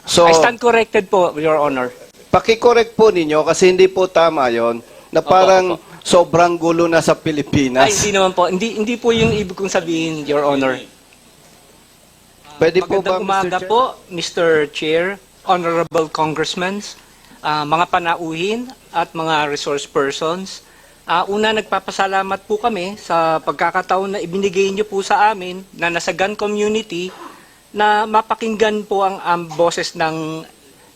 So, I stand corrected po, Your Honor. paki-correct po ninyo kasi hindi po tama yon na parang sobrang gulo na sa Pilipinas. Ay, hindi naman po. Hindi po yung ibig kong sabihin, Your Honor. Pwede po ba, Magandang umaga Mr. Chair? po, Mr. Chair, Honorable Congressmen, mga panauhin at mga resource persons. Una, nagpapasalamat po kami sa pagkakataon na ibinigay niyo po sa amin na nasa gun community na mapakinggan po ang boses ng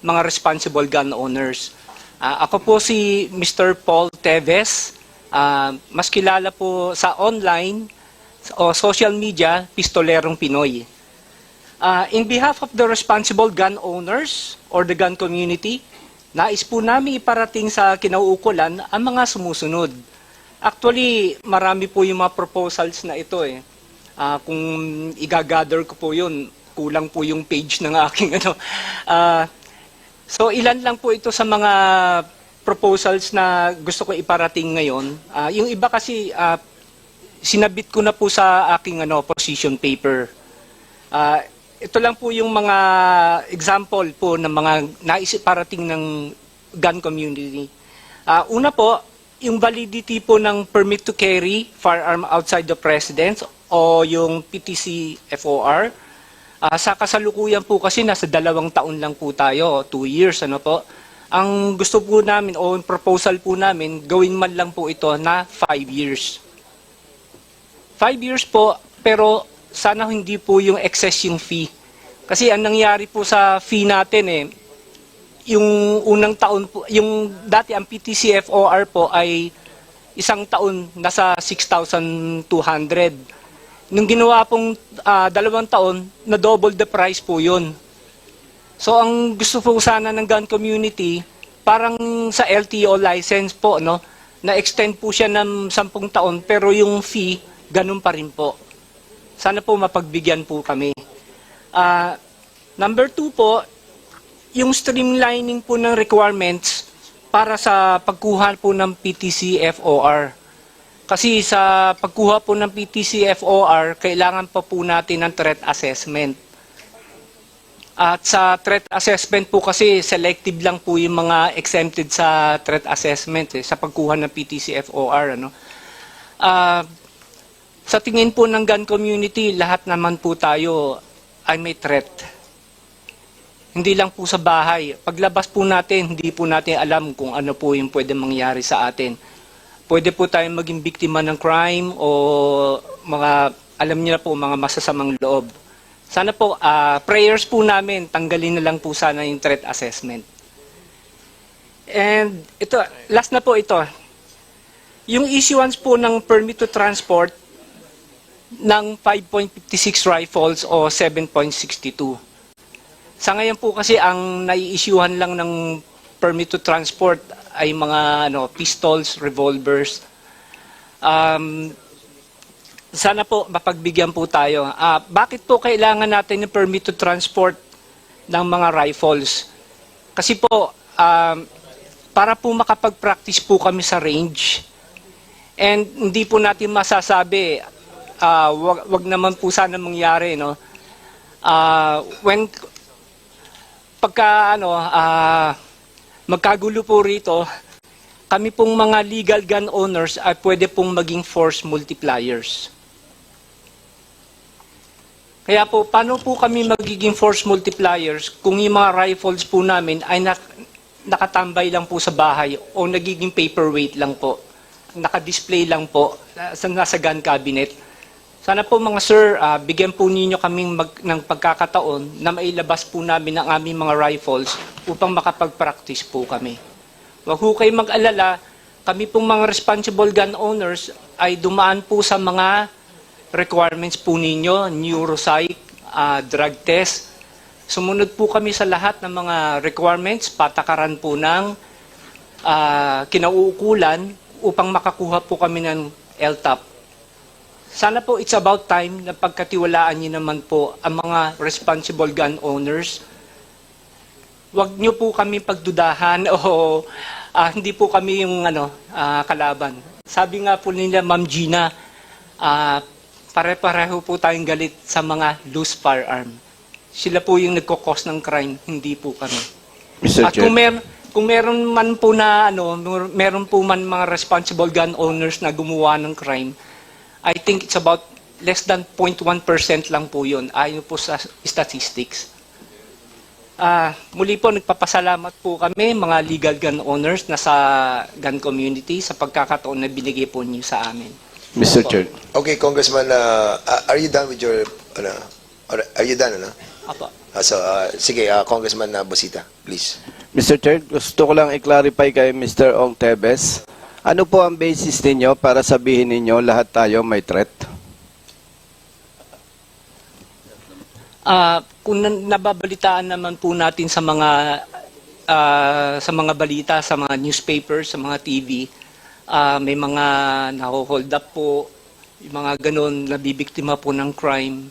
mga responsible gun owners. Ako po si Mr. Paul Teves, mas kilala po sa online o social media, Pistolerong Pinoy. In behalf of the responsible gun owners or the gun community, nais po namin iparating sa kinauukulan ang mga sumusunod. Actually, marami po yung mga proposals na ito eh. Kung i-gather ko po yun, kulang po yung page ng aking ano. So ilan lang po ito sa mga proposals na gusto ko iparating ngayon. Yung iba kasi sinabit ko na po sa aking position paper. Ito lang po yung mga example po ng mga naisiparating ng gun community. Una po, yung validity po ng permit to carry firearm outside the residence o yung PTC FOR. Sa kasalukuyan po kasi nasa 2 taon lang po tayo, 2 years ano po. Ang gusto po namin o proposal po namin, gawin man lang po ito na 5 years. 5 years po, pero sana hindi po yung excess yung fee. Kasi ang nangyari po sa fee natin yung unang taon po, yung dati ang PTC FOR po ay 1 taon nasa 6,200. Nung ginawa pong 2 taon, na double the price po yun. So ang gusto po sana ng gun community, parang sa LTO license po, no, na-extend po siya ng 10 taon, pero yung fee, ganun pa rin po. Sana po mapagbigyan po kami. Number 2 po, yung streamlining po ng requirements para sa pagkuha po ng PTC FOR. Kasi sa pagkuha po ng PTC FOR, kailangan pa po natin ng threat assessment. At sa threat assessment po kasi, selective lang po yung mga exempted sa threat assessment sa pagkuha ng PTC FOR. Sa tingin po ng gun community, lahat naman po tayo ay may threat. Hindi lang po sa bahay. Paglabas po natin, hindi po natin alam kung ano po yung pwede mangyari sa atin. Pwede po tayong maging biktima ng crime o mga, alam niyo na po, mga masasamang loob. Sana po, prayers po namin, tanggalin na lang po sana yung threat assessment. And ito, last na po ito. Yung issuance po ng permit to transport ng 5.56 rifles o 7.62. Sa ngayon po kasi ang nai-issuehan lang ng permit to transport ay mga pistols, revolvers. Sana po mapagbigyan po tayo. Bakit po kailangan natin ng permit to transport ng mga rifles? Kasi po, para po makapag-practice po kami sa range. And hindi po natin masasabi, wag naman po sana mangyari, no? Pagka magkagulo po rito, kami pong mga legal gun owners ay pwede pong maging force multipliers. Kaya po, paano po kami magiging force multipliers kung yung mga rifles po namin ay nakatambay lang po sa bahay o nagiging paperweight lang po, nakadisplay lang po nasa gun cabinet. Sana po mga sir, bigyan po ninyo kaming ng pagkakataon na mailabas po namin ang aming mga rifles upang makapag-practice po kami. Huwag po kayo mag-alala, kami pong mga responsible gun owners ay dumaan po sa mga requirements po ninyo, neuropsych, drug test. Sumunod po kami sa lahat ng mga requirements, patakaran po ng kinauukulan upang makakuha po kami ng LTAP. Sana po it's about time na pagkatiwalaan niyo naman po ang mga responsible gun owners. Huwag niyo po kami pagdudahan o hindi po kami yung kalaban. Sabi nga po nila Ma'am Gina, pare-pareho po tayong galit sa mga loose firearm. Sila po yung nagkakos ng crime, hindi po kami. Mr. At Chair. kung meron man po na meron po man mga responsible gun owners na gumawa ng crime, I think it's about less than 0.1% lang po 'yun ayon po sa statistics. Muli po nagpapasalamat po kami mga legal gun owners na sa gun community sa pagkakataon na binigay po niyo sa amin. Mr. Chair. Okay, Congressman, are you done with your, are you done, ano? Apo. Sige, Congressman Busita, please. Mr. Chair, gusto ko lang i-clarify kay Mr. Ong Tevez. Ano po ang basis ninyo para sabihin ninyo lahat tayo may threat? Kung nababalitaan naman po natin sa mga balita, sa mga newspapers, sa mga TV, may mga naho-hold up po, yung mga ganun, nabibiktima po ng crime.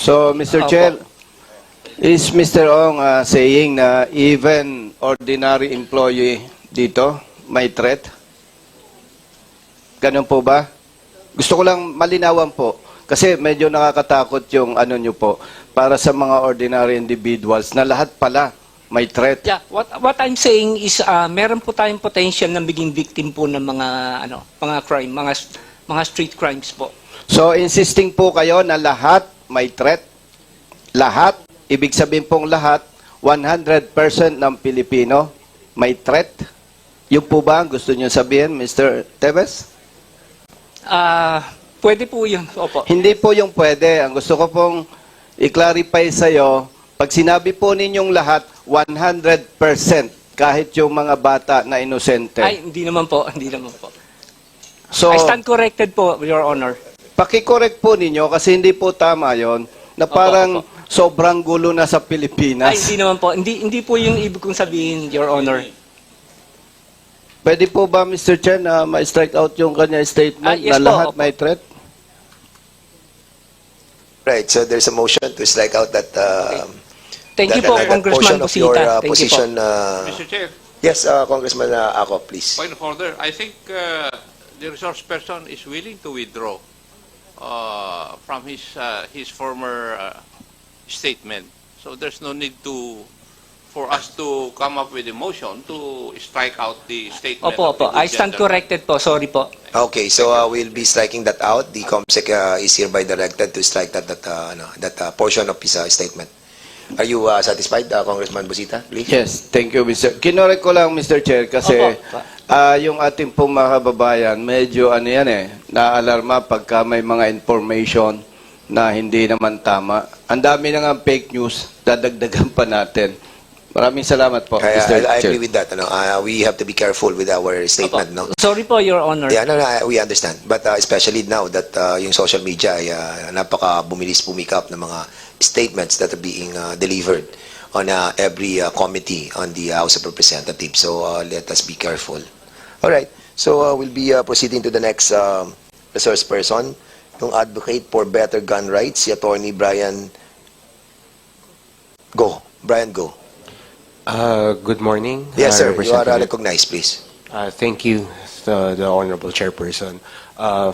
So, Mr. Opo. Chair, is Mr. Ong saying na even ordinary employee dito may threat? Ganun po ba? Gusto ko lang malinawan po. Kasi medyo nakakatakot yung ano nyo po para sa mga ordinary individuals na lahat pala may threat. Yeah, what I'm saying is meron po tayong potential na maging victim po ng mga crime, mga street crimes po. So, insisting po kayo na lahat may threat? Lahat? Ibig sabihin pong lahat, 100% ng Pilipino may threat? Yun po ba ang gusto nyo sabihin, Mr. Tevez? Pwede po yun. Opo. Hindi po yung pwede. Ang gusto ko pong i-clarify sa'yo, pag sinabi po ninyong lahat, 100%, kahit yung mga bata na inosente. Ay, hindi naman po. Hindi naman po. So, I stand corrected po, Your Honor. paki-correct po ninyo kasi hindi po tama yon na parang sobrang gulo na sa Pilipinas. Ay, hindi naman po. Hindi po yung ibig kong sabihin, Your Honor. Pwede po ba, Mr. Chen, na ma-strike out yung kanya statement Yes na po, lahat opo. may threat? Right, so there's a motion to strike out that, Thank you that- po, that Congressman portion of your Busita. Thank you po. position. Mr. Chair, Yes, Congressman Ako, please. point of order. I think the resource person is willing to withdraw from his former statement. So there's no need for us to come up with a motion to strike out the statement. Opo, of the opo. I good stand gentleman. corrected po. Sorry po. Okay, so we'll be striking that out. The COMSEC is hereby directed to strike that portion of his statement. Are you satisfied, Congressman Busita, please? Yes, thank you, Mr. Kinorek ko lang, Mr. Chair, kasi Opo. yung ating pong mga kababayan, medyo naalarma pagka may mga information na hindi naman tama. Ang dami na nga fake news, dadagdagan pa natin. Maraming salamat po, Mr. I Chair. agree with that. We have to be careful with our Opo. statement, no? Sorry po, Your Honor. Yeah, no, we understand. But especially now that yung social media ay napaka-bumilis pumikap ng mga statements that are being delivered on every committee on the House of Representatives. So let us be careful. All right. So we'll be proceeding to the next resource person, yung advocate for better gun rights, si Attorney Brian Go. Brian Go. Good morning. Yes, sir. You are Representative. recognized, please. Thank you, the Honorable Chairperson.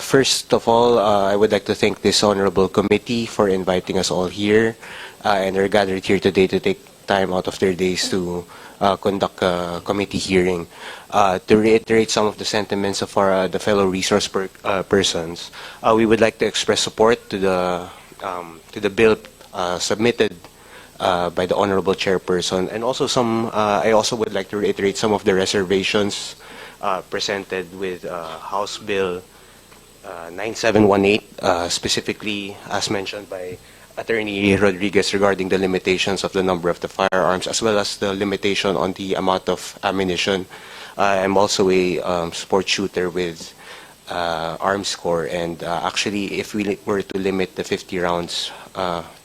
First of all, I would like to thank this Honorable Committee for inviting us all here, and are gathered here today to take time out of their days to conduct a committee hearing. To reiterate some of the sentiments of the fellow resource persons, we would like to express support to the bill submitted by the Honorable Chairperson, and also I also would like to reiterate some of the reservations presented with House Bill 9718, specifically as mentioned by Attorney Rodriguez regarding the limitations of the number of the firearms, as well as the limitation on the amount of ammunition. I'm also a sport shooter with Arms Corps, and actually, if we were to limit the 50 rounds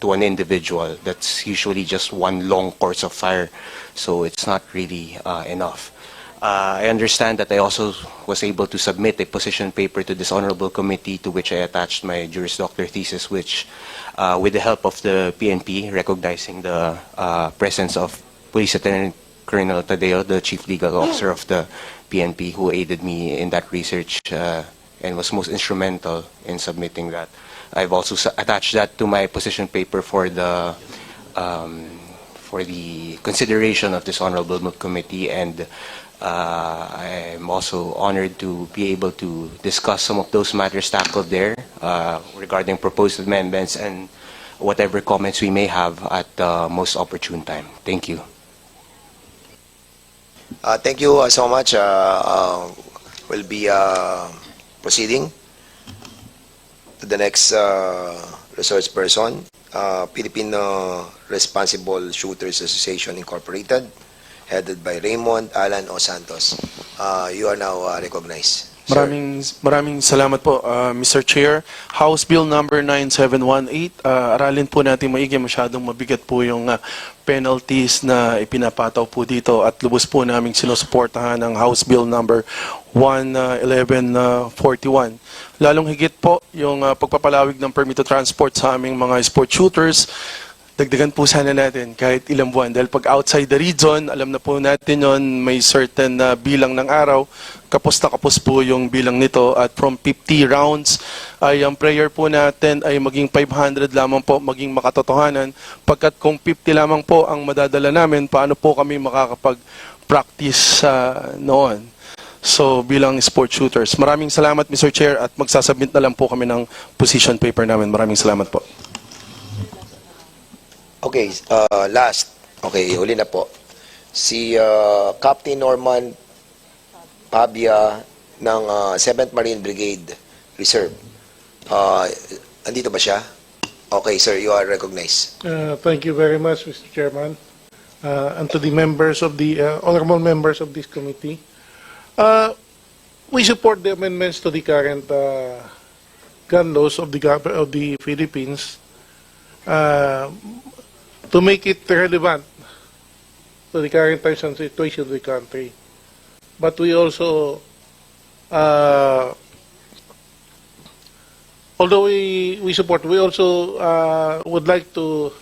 to an individual, that's usually just one long course of fire, so it's not really enough. I understand that I also was able to submit a position paper to this honorable committee, to which I attached my Juris Doctor thesis, which, with the help of the PNP, recognizing the presence of Police Lieutenant Colonel Tadeo, the Chief Legal Officer of the PNP, who aided me in that research and was most instrumental in submitting that. I've also attached that to my position paper for the for the consideration of this honorable committee, and I'm also honored to be able to discuss some of those matters tackled there regarding proposed amendments and whatever comments we may have at the most opportune time. Thank you. Thank you so much. We'll be proceeding to the next resource person, Filipino Responsible Shooters Association Incorporated, headed by Raymond Alan O. Santos. You are now recognized. Sir. Maraming salamat po, Mr. Chair. House Bill number 9718, aralin po natin maigi, masyadong mabigat po yung penalties na ipinapataw po dito, at lubos po naming sinusuportahan ang House Bill number 1141. Lalong higit po yung pagpapalawig ng permit to transport sa aming mga sport shooters. Dagdagan po sana natin kahit ilang buwan, dahil pag outside the region, alam na po natin yon, may certain na bilang ng araw, kapos na kapos po yung bilang nito, at from 50 rounds ay ang prayer po natin ay maging 500 lamang po, maging makatotohanan, pagkat kung 50 lamang po ang madadala namin, paano po kami makakapag-practice noon? So bilang sport shooters, maraming salamat, Mr. Chair, at magsasubmit na lang po kami ng position paper namin. Maraming salamat po. Okay, last. Okay, uli na po. Si Captain Norman Pabia ng 7th Marine Brigade Reserve. Andito ba siya? Okay, sir, you are recognized. Thank you very much, Mr. Chairman, and to the members of the honorable members of this committee. We support the amendments to the current gun laws of the Philippines to make it relevant to the current times and situation of the country. But we also, although we support, we also would like to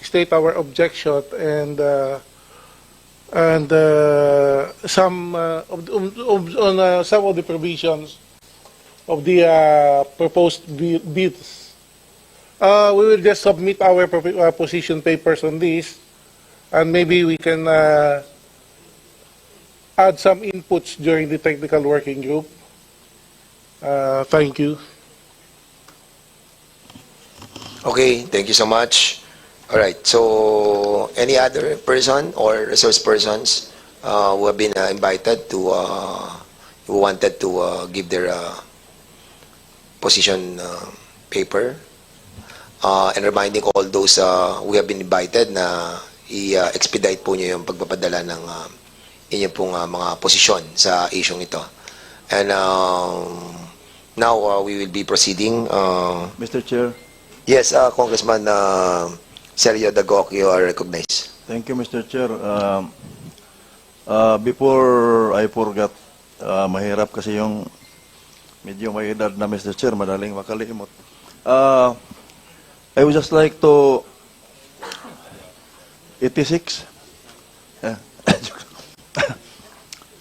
state our objection and some on some of the provisions of the proposed bills. We will just submit our position papers on this, and maybe we can add some inputs during the technical working group. Thank you. Okay, thank you so much. All right, so any other person or resource persons who have been invited to, who wanted to give their position paper? And reminding all those who have been invited na i-expedite po nyo yung pagpapadala ng inyong pong mga posisyon sa isyong ito. And now we will be proceeding. Mr. Chair, Yes, Congressman Sergio Dagok, you are recognized. thank you, Mr. Chair. Before I forgot, mahirap kasi yung medyo may edad na, Mr. Chair, madaling makalimot. I would just like to 86.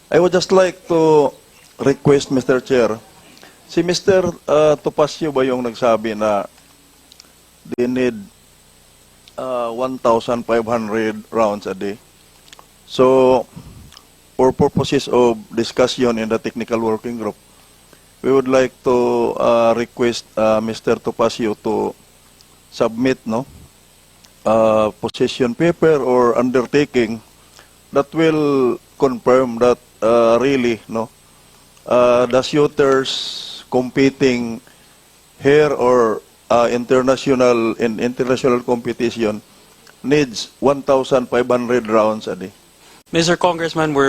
I would just like to request, Mr. Chair, si Mr. Topacio ba yung nagsabi na they need 1,500 rounds a day? So, for purposes of discussion in the technical working group, we would like to request Mr. Topacio to submit position paper or undertaking that will confirm that really the shooters competing here or international competition needs 1,500 rounds a day. Mr. Congressman, we're